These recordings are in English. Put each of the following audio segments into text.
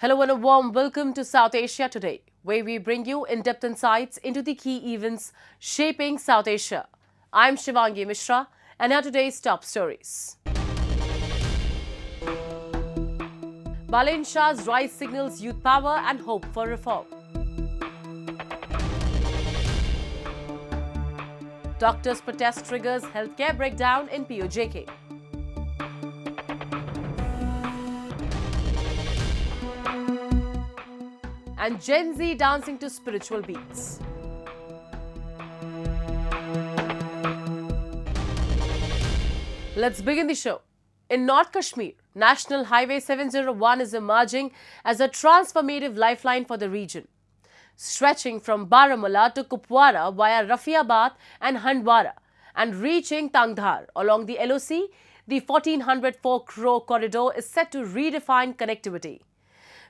Hello and a warm welcome to South Asia Today, where we bring you in-depth insights into the key events shaping South Asia. I'm Shivangi Mishra, and here are today's top stories. Balen Shah's rise signals youth power and hope for reform. Doctors' protest triggers healthcare breakdown in PoJK. And Gen Z dancing to spiritual beats. Let's begin the show. In North Kashmir, National Highway 701 is emerging as a transformative lifeline for the region. Stretching from Baramulla to Kupwara via Rafiabad and Handwara and reaching Tangdhar along the LOC, the 1404 crore corridor is set to redefine connectivity.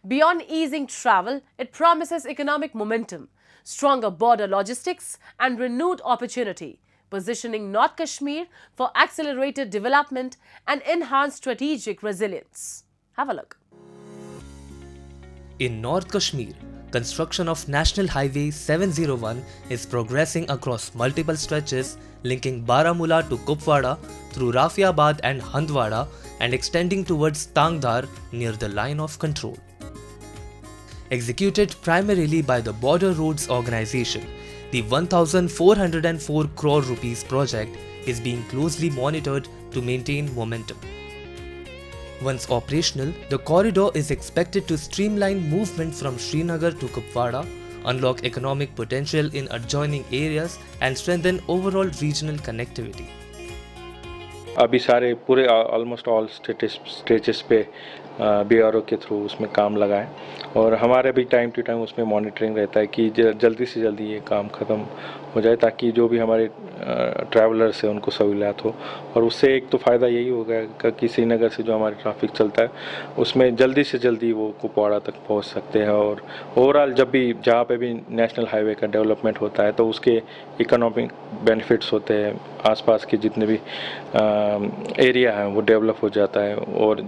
Beyond easing travel, it promises economic momentum, stronger border logistics and renewed opportunity, positioning North Kashmir for accelerated development and enhanced strategic resilience. Have a look. In North Kashmir, construction of National Highway 701 is progressing across multiple stretches linking Baramulla to Kupwara through Rafiabad and Handwara and extending towards Tangdhar near the line of control. Executed primarily by the Border Roads Organization, the 1,404 crore rupees project is being closely monitored to maintain momentum. Once operational, the corridor is expected to streamline movement from Srinagar to Kupwara, unlock economic potential in adjoining areas and strengthen overall regional connectivity. अभी सारे पूरे almost all stages पे BRO के through उसमें काम लगा है और हमारे भी टाइम टू टाइम उसमें मॉनिटरिंग रहता है कि जल्दी से जल्दी ये काम ख़त्म हो जाए ताकि जो भी हमारे ट्रैवलर्स हैं उनको सहूलियत हो और उससे एक तो फ़ायदा यही होगा कि श्रीनगर से जो हमारी ट्रैफिक चलता है उसमें जल्दी से जल्दी वो कुपवाड़ा तक पहुंच सकते हैं और ओवरऑल जब भी जहाँ पे भी नेशनल हाईवे का डेवलपमेंट होता है तो उसके इकोनॉमिक बेनिफिट्स होते हैं आसपास के जितने भी एरिया है वो डेवलप हो जाता है और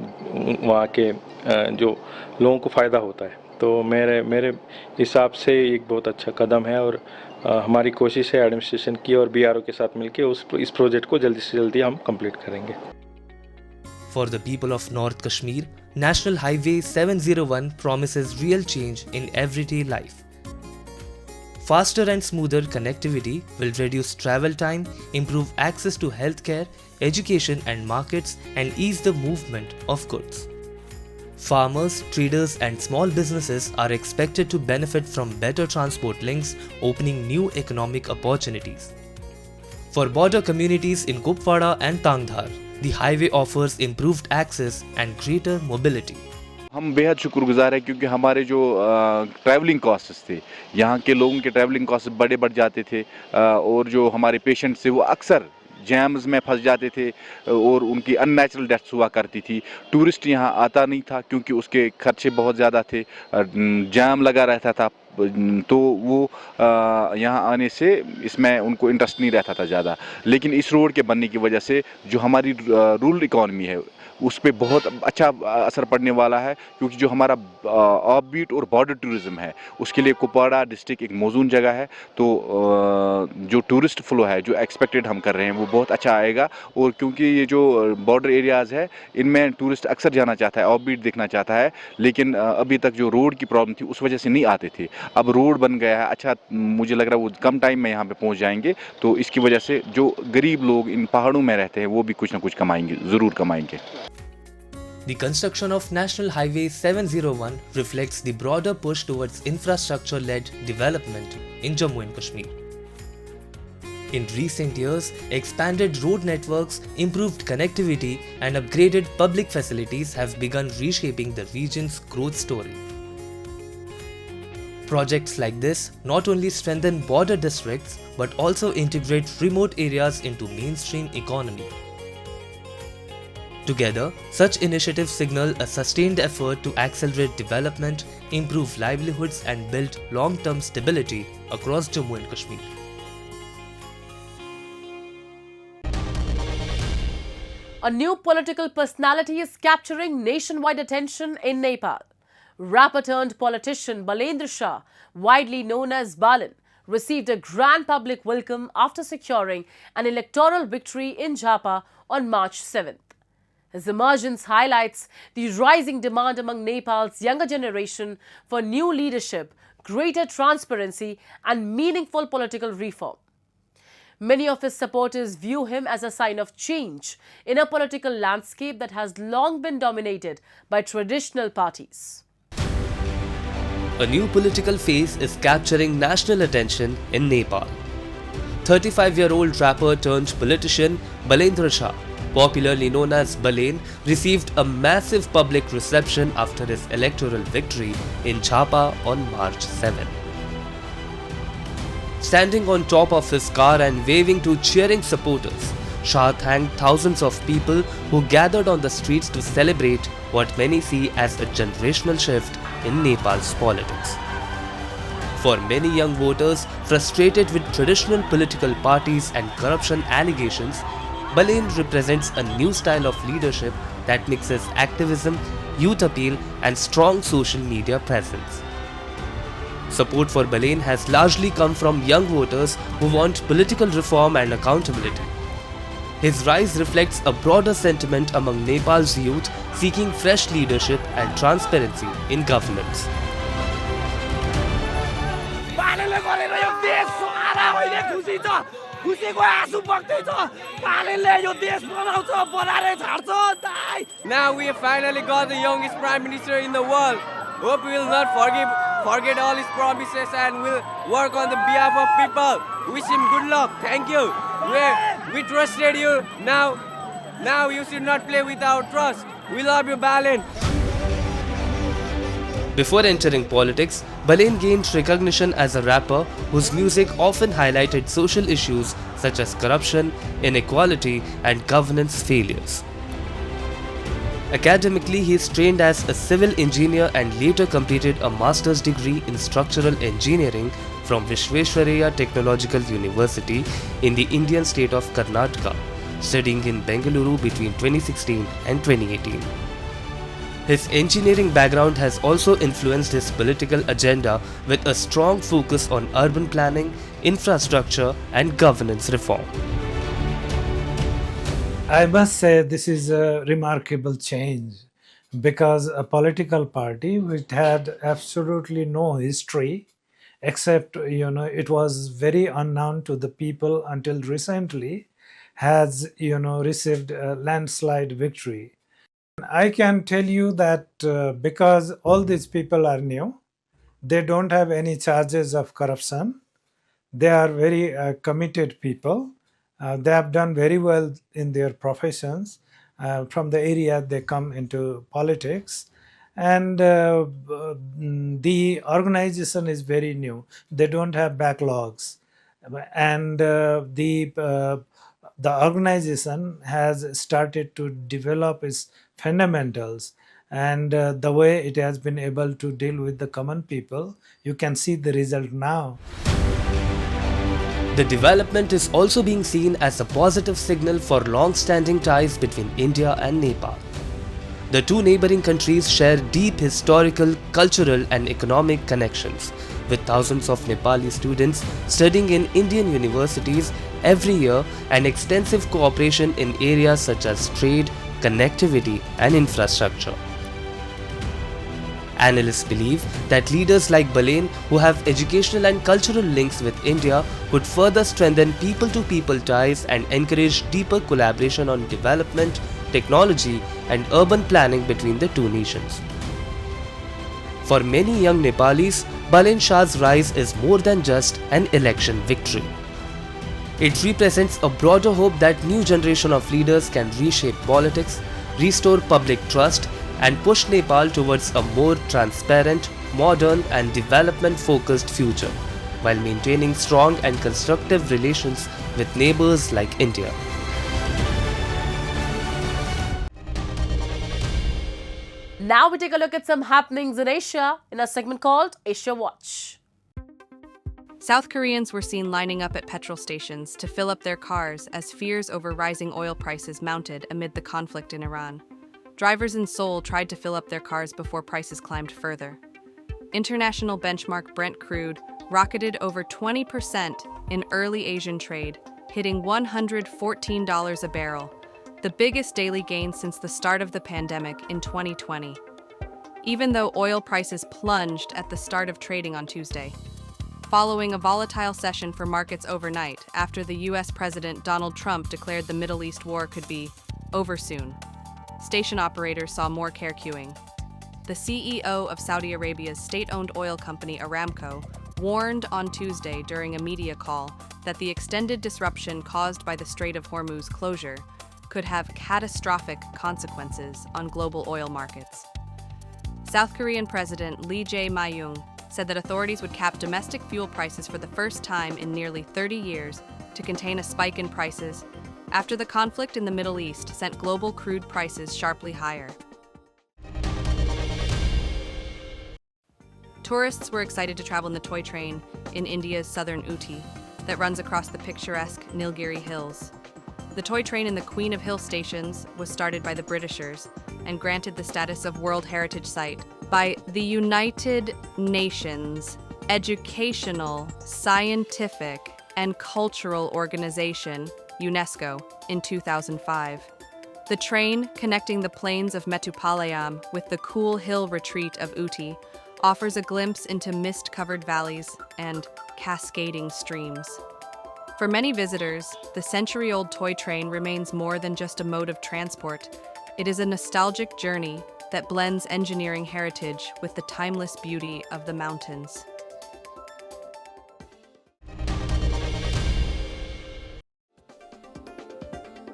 वहाँ के जो लोगों को फ़ायदा होता है तो मेरे हिसाब से एक बहुत अच्छा कदम है और हमारी कोशिश है एडमिनिस्ट्रेशन की और बीआरओ के साथ मिलकर इस प्रोजेक्ट को जल्दी से जल्दी हम कंप्लीट करेंगे. For the people of North Kashmir, National Highway 701 promises real change in everyday life. Faster and smoother connectivity will reduce travel time, improve access to healthcare, education and markets, and ease the movement of goods. Farmers, traders and small businesses are expected to benefit from better transport links, opening new economic opportunities. For border communities in Kupwara and Tangdhar, the highway offers improved access and greater mobility. हम बेहद शुक्रगुजार हैं क्योंकि हमारे जो travelling costs थे यहाँ के लोगों के ट्रैवलिंग कॉस्ट बढ़ जाते थे और जो हमारे पेशेंट्स थे वो अक्सर जैम्स में फंस जाते थे और उनकी अननेचुरल डेथ्स हुआ करती थी. टूरिस्ट यहाँ आता नहीं था क्योंकि उसके खर्चे बहुत ज़्यादा थे, जैम लगा रहता था तो वो यहाँ आने से इसमें उनको इंटरेस्ट नहीं रहता था ज़्यादा. लेकिन इस रोड के बनने की वजह से जो हमारी रूरल इकॉनमी है उस पर बहुत अच्छा असर पड़ने वाला है क्योंकि जो हमारा ऑफ बीट और बॉर्डर टूरिज़्म है उसके लिए कुपवाड़ा डिस्ट्रिक्ट एक मौजूद जगह है तो जो टूरिस्ट फ्लो है जो एक्सपेक्टेड हम कर रहे हैं वो बहुत अच्छा आएगा और क्योंकि ये जो बॉर्डर एरियाज़ है इनमें टूरिस्ट अक्सर जाना चाहता है, ऑफ बीट देखना चाहता है लेकिन अभी तक जो रोड की प्रॉब्लम थी उस वजह से नहीं आते थे. अब रोड बन गया है, अच्छा मुझे लग रहा है वो कम टाइम में यहाँ पे पहुँच जाएंगे तो इसकी वजह से जो गरीब लोग इन पहाड़ों में रहते हैं वो भी कुछ ना कुछ कमाएंगे, ज़रूर कमाएंगे. The construction of National Highway 701 reflects the broader push towards infrastructure-led development in Jammu and Kashmir. In recent years, expanded road networks, improved connectivity, and upgraded public facilities have begun reshaping the region's growth story. Projects like this not only strengthen border districts but also integrate remote areas into mainstream economy. Together, such initiatives signal a sustained effort to accelerate development, improve livelihoods and build long-term stability across Jammu and Kashmir. A new political personality is capturing nationwide attention in Nepal. Rapper turned politician Balendra Shah, widely known as Balan, received a grand public welcome after securing an electoral victory in Jhapa on March 7th. His emergence highlights the rising demand among Nepal's younger generation for new leadership, greater transparency, and meaningful political reform. Many of his supporters view him as a sign of change in a political landscape that has long been dominated by traditional parties. A new political phase is capturing national attention in Nepal. 35-year-old rapper turned politician Balendra Shah, popularly known as Balen, received a massive public reception after his electoral victory in Jhapa on March 7. Standing on top of his car and waving to cheering supporters, Shah thanked thousands of people who gathered on the streets to celebrate what many see as a generational shift in Nepal's politics. For many young voters frustrated with traditional political parties and corruption allegations, Balen represents a new style of leadership that mixes activism, youth appeal, and strong social media presence. Support for Balen has largely come from young voters who want political reform and accountability. His rise reflects a broader sentiment among Nepal's youth seeking fresh leadership and transparency in governance. Now we have finally got the youngest Prime Minister in the world. Hope we will not forget all his promises and will work on the behalf of people. Wish him good luck. Thank you. We trusted you. Now you should not play with our trust. We love you, Balen. Before entering politics, Balen gained recognition as a rapper whose music often highlighted social issues such as corruption, inequality, and governance failures. Academically, he is trained as a civil engineer and later completed a master's degree in structural engineering from Visvesvaraya Technological University in the Indian state of Karnataka, studying in Bengaluru between 2016 and 2018. His engineering background has also influenced his political agenda with a strong focus on urban planning, infrastructure, and governance reform. I must say this is a remarkable change because a political party which had absolutely no history except it was very unknown to the people until recently has received a landslide victory. I can tell you that because all these people are new, they don't have any charges of corruption. They are very committed people. They have done very well in their professions. From the area they come into politics. And the organization is very new. They don't have backlogs. And the organization has started to develop its fundamentals. And the way it has been able to deal with the common people, you can see the result now. The development is also being seen as a positive signal for long-standing ties between India and Nepal. The two neighboring countries share deep historical, cultural and economic connections, with thousands of Nepali students studying in Indian universities every year and extensive cooperation in areas such as trade, connectivity and infrastructure. Analysts believe that leaders like Balen, who have educational and cultural links with India, would further strengthen people-to-people ties and encourage deeper collaboration on development, technology, and urban planning between the two nations. For many young Nepalis, Balen Shah's rise is more than just an election victory. It represents a broader hope that new generation of leaders can reshape politics, restore public trust, and push Nepal towards a more transparent, modern and development-focused future, while maintaining strong and constructive relations with neighbors like India. Now we take a look at some happenings in Asia in a segment called Asia Watch. South Koreans were seen lining up at petrol stations to fill up their cars as fears over rising oil prices mounted amid the conflict in Iran. Drivers in Seoul tried to fill up their cars before prices climbed further. International benchmark Brent crude rocketed over 20% in early Asian trade, hitting $114 a barrel, the biggest daily gain since the start of the pandemic in 2020. Even though oil prices plunged at the start of trading on Tuesday, following a volatile session for markets overnight after the US President Donald Trump declared the Middle East war could be over soon. Station operators saw more care queuing. The CEO of Saudi Arabia's state-owned oil company Aramco warned on Tuesday during a media call that the extended disruption caused by the Strait of Hormuz closure could have catastrophic consequences on global oil markets. South Korean President Lee Jae-myung said that authorities would cap domestic fuel prices for the first time in nearly 30 years to contain a spike in prices after the conflict in the Middle East sent global crude prices sharply higher. Tourists were excited to travel in the toy train in India's southern Ooty that runs across the picturesque Nilgiri Hills. The toy train in the Queen of Hill stations was started by the Britishers and granted the status of World Heritage Site by the United Nations Educational, Scientific, and Cultural Organization, UNESCO, in 2005. The train, connecting the plains of Metupalayam with the cool hill retreat of Ooty, offers a glimpse into mist-covered valleys and cascading streams. For many visitors, the century-old toy train remains more than just a mode of transport. It is a nostalgic journey that blends engineering heritage with the timeless beauty of the mountains.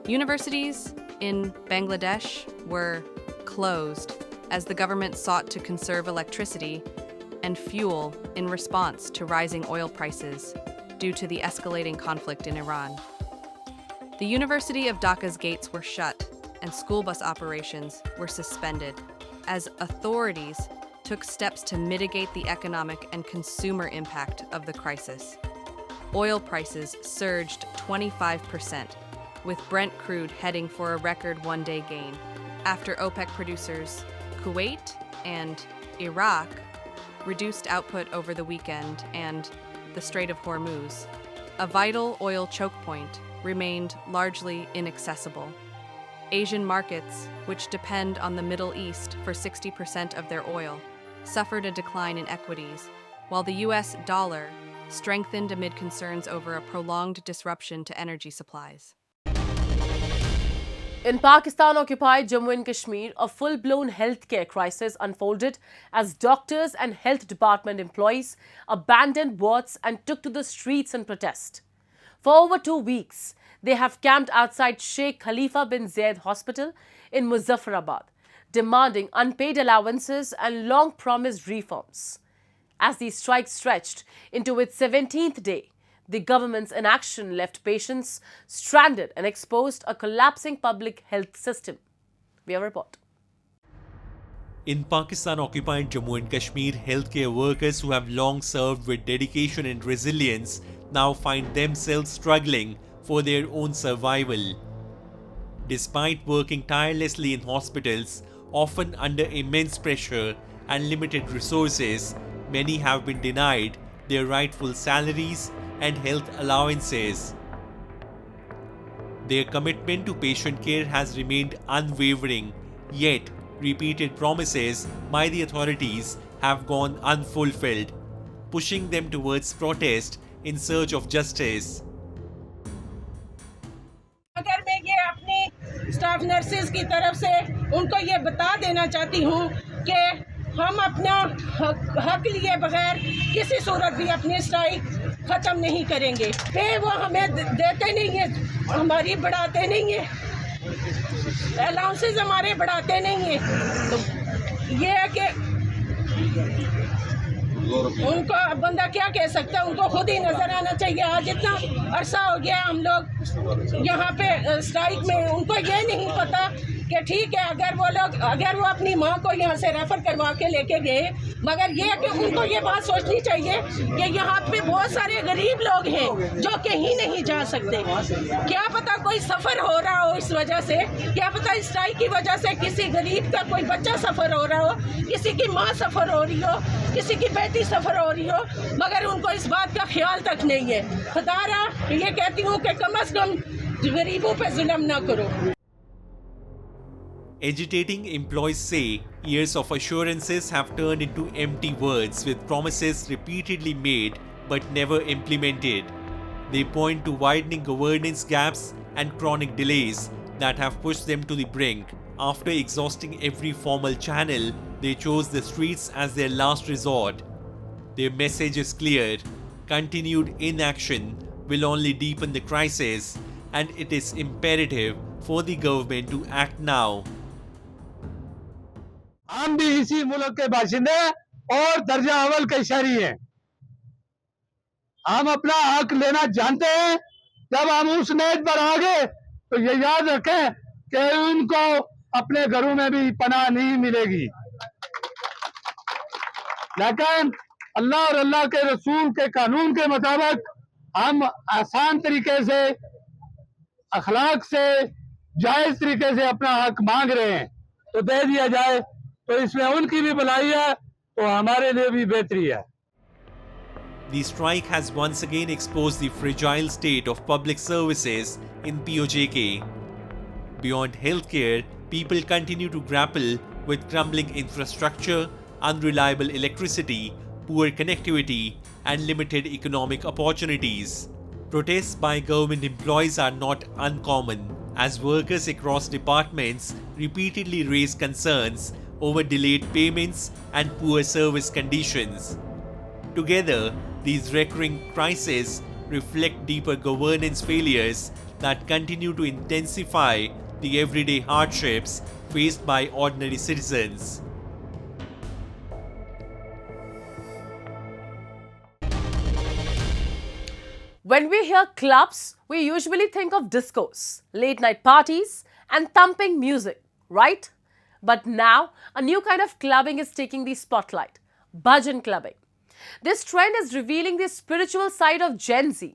Universities in Bangladesh were closed as the government sought to conserve electricity and fuel in response to rising oil prices due to the escalating conflict in Iran. The University of Dhaka's gates were shut and school bus operations were suspended as authorities took steps to mitigate the economic and consumer impact of the crisis. Oil prices surged 25%, with Brent crude heading for a record one-day gain after OPEC producers Kuwait and Iraq reduced output over the weekend and the Strait of Hormuz, a vital oil choke point, remained largely inaccessible. Asian markets, which depend on the Middle East for 60% of their oil, suffered a decline in equities, while the US dollar strengthened amid concerns over a prolonged disruption to energy supplies. In Pakistan-occupied Jammu and Kashmir, a full-blown healthcare crisis unfolded as doctors and health department employees abandoned wards and took to the streets in protest. For over 2 weeks, they have camped outside Sheikh Khalifa bin Zayed Hospital in Muzaffarabad, demanding unpaid allowances and long-promised reforms. As the strike stretched into its 17th day, the government's inaction left patients stranded and exposed a collapsing public health system. We have a report. In Pakistan-occupied Jammu and Kashmir, healthcare workers who have long served with dedication and resilience now find themselves struggling for their own survival. Despite working tirelessly in hospitals, often under immense pressure and limited resources, many have been denied their rightful salaries and health allowances. Their commitment to patient care has remained unwavering, yet repeated promises by the authorities have gone unfulfilled, pushing them towards protest in search of justice. अगर मैं ये अपनी staff nurses की तरफ से उनको ये बता देना चाहती हूँ कि हम अपना हक लिए बगैर किसी सूरत भी अपनी स्ट्राइक ख़त्म नहीं करेंगे। पे वो हमें देते नहीं है, हमारी बढ़ाते नहीं है, अलाउंसेस हमारे बढ़ाते नहीं है। तो ये है कि उनको बंदा क्या कह सकता है, उनको खुद ही नज़र आना चाहिए। आज इतना अरसा हो गया हम लोग यहाँ पे स्ट्राइक में, उनको ये नहीं पता कि ठीक है अगर वो अपनी माँ को यहाँ से रेफर करवा के लेके गए, मगर ये कि उनको ये बात सोचनी चाहिए कि यहाँ पे बहुत सारे गरीब लोग हैं जो कहीं नहीं जा सकते। क्या पता कोई सफ़र हो रहा हो इस वजह से, क्या पता इस स्ट्राइक की वजह से किसी गरीब का कोई बच्चा सफ़र हो रहा हो, किसी की माँ सफ़र हो रही हो, किसी की बेटी सफ़र हो रही हो, मगर उनको इस बात का ख्याल तक नहीं है। खुदारा ये कहती हूँ कि कम से कम गरीबों पे जुल्म ना करो। Agitating employees say years of assurances have turned into empty words with promises repeatedly made but never implemented. They point to widening governance gaps and chronic delays that have pushed them to the brink. After exhausting every formal channel, they chose the streets as their last resort. Their message is clear: continued inaction will only deepen the crisis, and it is imperative for the government to act now. हम भी इसी मुल्क के बाशिंदे और दर्जा अव्वल के शहरी हैं। हम अपना हक लेना जानते हैं। जब हम उस नेत पर आ गए तो ये याद रखें कि उनको अपने घरों में भी पनाह नहीं मिलेगी, लेकिन अल्लाह और अल्लाह के रसूल के कानून के मुताबिक हम आसान तरीके से, अखलाक से, जायज तरीके से अपना हक मांग रहे हैं, तो दे दिया जाए तो इसमें उनकी भी भलाई है तो हमारे लिए भी बेहतरी है। The strike has once again exposed the fragile state of public services in PoJK. Beyond healthcare, people continue to grapple with crumbling infrastructure, unreliable electricity, poor connectivity, and limited economic opportunities. Protests by government employees are not uncommon, as workers across departments repeatedly raise concerns over delayed payments and poor service conditions. Together, these recurring crises reflect deeper governance failures that continue to intensify the everyday hardships faced by ordinary citizens. When we hear clubs, we usually think of discos, late night parties, and thumping music, right? But now, a new kind of clubbing is taking the spotlight: bhajan clubbing. This trend is revealing the spiritual side of Gen Z.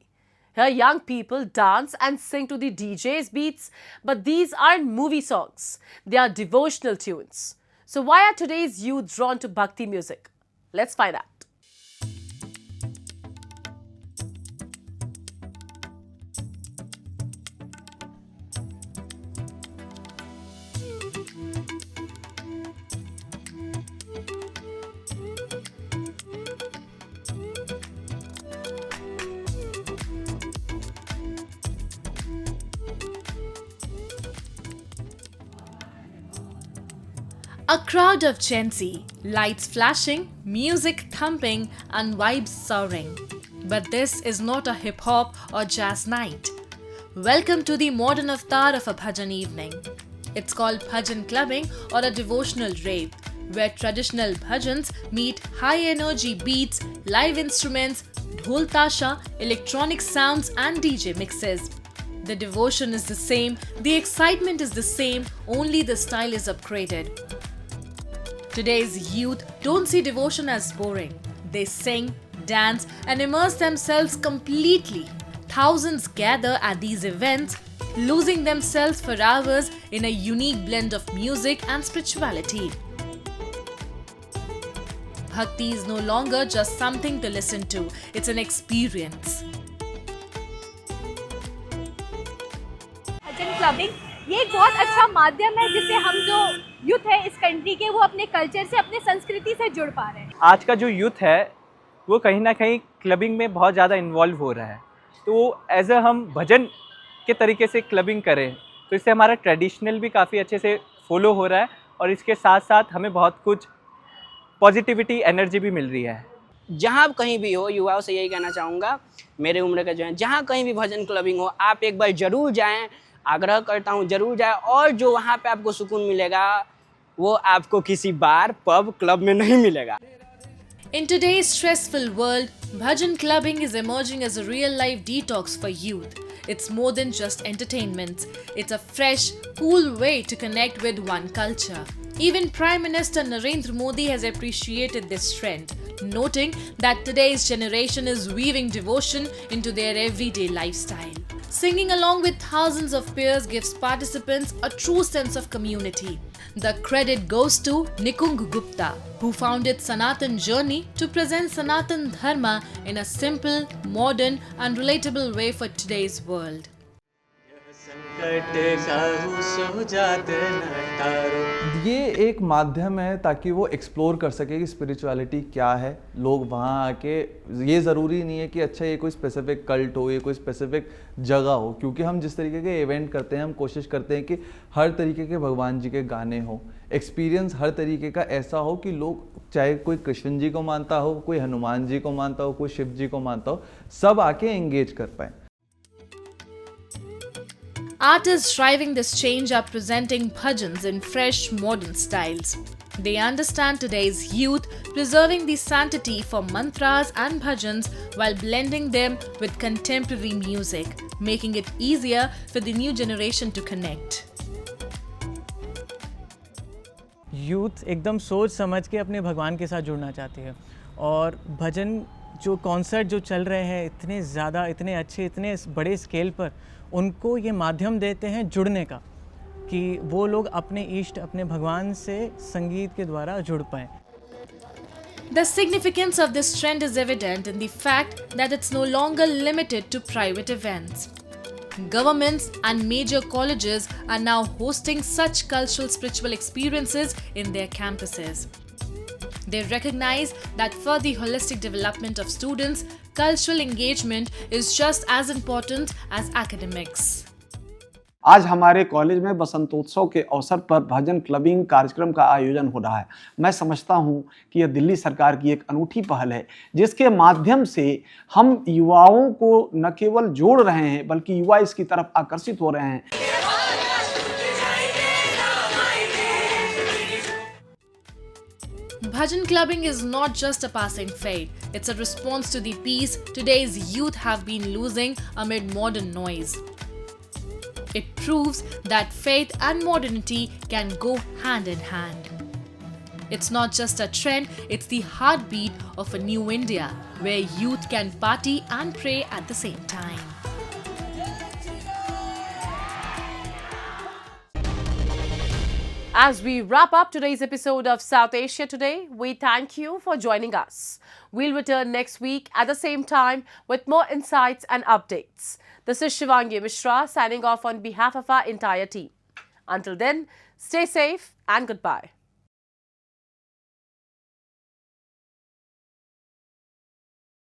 Here, young people dance and sing to the DJ's beats, but these aren't movie songs. They are devotional tunes. So why are today's youth drawn to bhakti music? Let's find out. A crowd of Gen Z, lights flashing, music thumping, and vibes soaring. But this is not a hip hop or jazz night. Welcome to the modern avatar of a bhajan evening. It's called bhajan clubbing or a devotional rave, where traditional bhajans meet high energy beats, live instruments, dhol tasha, electronic sounds, and DJ mixes. The devotion is the same, the excitement is the same, only the style is upgraded. Today's youth don't see devotion as boring. They sing, dance, and immerse themselves completely. Thousands gather at these events, losing themselves for hours in a unique blend of music and spirituality. Bhakti is no longer just something to listen to, it's an experience. Bhajan clubbing ये एक बहुत अच्छा माध्यम है जिससे हम जो youth है इस कंट्री के वो अपने कल्चर से, अपने संस्कृति से जुड़ पा रहे हैं। आज का जो यूथ है वो कहीं ना कहीं क्लबिंग में बहुत ज़्यादा इन्वॉल्व हो रहा है, तो एज अ हम भजन के तरीके से क्लबिंग करें तो इससे हमारा ट्रेडिशनल भी काफ़ी अच्छे से फॉलो हो रहा है और इसके साथ साथ हमें बहुत कुछ पॉजिटिविटी एनर्जी भी मिल रही है। जहाँ आप कहीं भी हो, युवाओं से यही कहना चाहूँगा, मेरे उम्र का जो है, जहाँ कहीं भी भजन क्लबिंग हो आप एक बार ज़रूर जाएं, आग्रह करता हूँ ज़रूर जाएं, और जो वहाँ पे आपको सुकून मिलेगा वो आपको किसी बार, पब, क्लब में नहीं मिलेगा। In today's stressful world, bhajan clubbing is emerging as a real-life detox for youth. It's more than just entertainment. It's a fresh, cool way to connect with one culture. Even Prime Minister Narendra Modi has appreciated this trend, noting that today's generation is weaving devotion into their everyday lifestyle. Singing along with thousands of peers gives participants a true sense of community. The credit goes to Nikung Gupta, who founded Sanatan Journey to present Sanatan Dharma in a simple, modern and relatable way for today's world. ये एक माध्यम है ताकि वो explore कर सके कि spirituality क्या है। लोग वहाँ आके, ये ज़रूरी नहीं है कि अच्छा ये कोई स्पेसिफिक कल्ट हो, ये कोई स्पेसिफिक जगह हो, क्योंकि हम जिस तरीके के इवेंट करते हैं हम कोशिश करते हैं कि हर तरीके के भगवान जी के गाने हो, एक्सपीरियंस हर तरीके का ऐसा हो कि लोग, चाहे कोई कृष्ण जी को मानता हो, कोई हनुमान जी को मानता हो, कोई शिव जी को मानता हो, सब आके एंगेज कर पाए। Artists driving this change are presenting bhajans in fresh, modern styles. They understand today's youth, preserving the sanctity for mantras and bhajans while blending them with contemporary music, making it easier for the new generation to connect. Youth एकदम सोच समझ के अपने भगवान के साथ जुड़ना चाहती है, और भजन जो कॉन्सर्ट जो चल रहे हैं इतने ज़्यादा, इतने अच्छे, इतने बड़े स्केल पर, उनको ये माध्यम देते हैं जुड़ने का, कि वो लोग अपने इष्ट, अपने भगवान से संगीत के द्वारा जुड़ पाएँ। The significance of this trend is evident in the fact that it's no longer limited to private events. Governments and major colleges are now hosting such cultural spiritual experiences in their campuses. They recognize that for the holistic development of students, cultural engagement is just as important as academics. आज हमारे college में बसंतोत्सव के अवसर पर भजन clubbing कार्यक्रम का आयोजन हो रहा है। मैं समझता हूं कि यह दिल्ली सरकार की एक अनूठी पहल है, जिसके माध्यम से हम युवाओं को न केवल जोड़ रहे हैं, बल्कि युवा इसकी तरफ आकर्षित हो रहे हैं। Bhajan clubbing is not just a passing fad, it's a response to the peace today's youth have been losing amid modern noise. It proves that faith and modernity can go hand in hand. It's not just a trend, it's the heartbeat of a new India, where youth can party and pray at the same time. As we wrap up today's episode of South Asia Today, we thank you for joining us. We'll return next week at the same time with more insights and updates. This is Shivangi Mishra signing off on behalf of our entire team. Until then, stay safe and goodbye.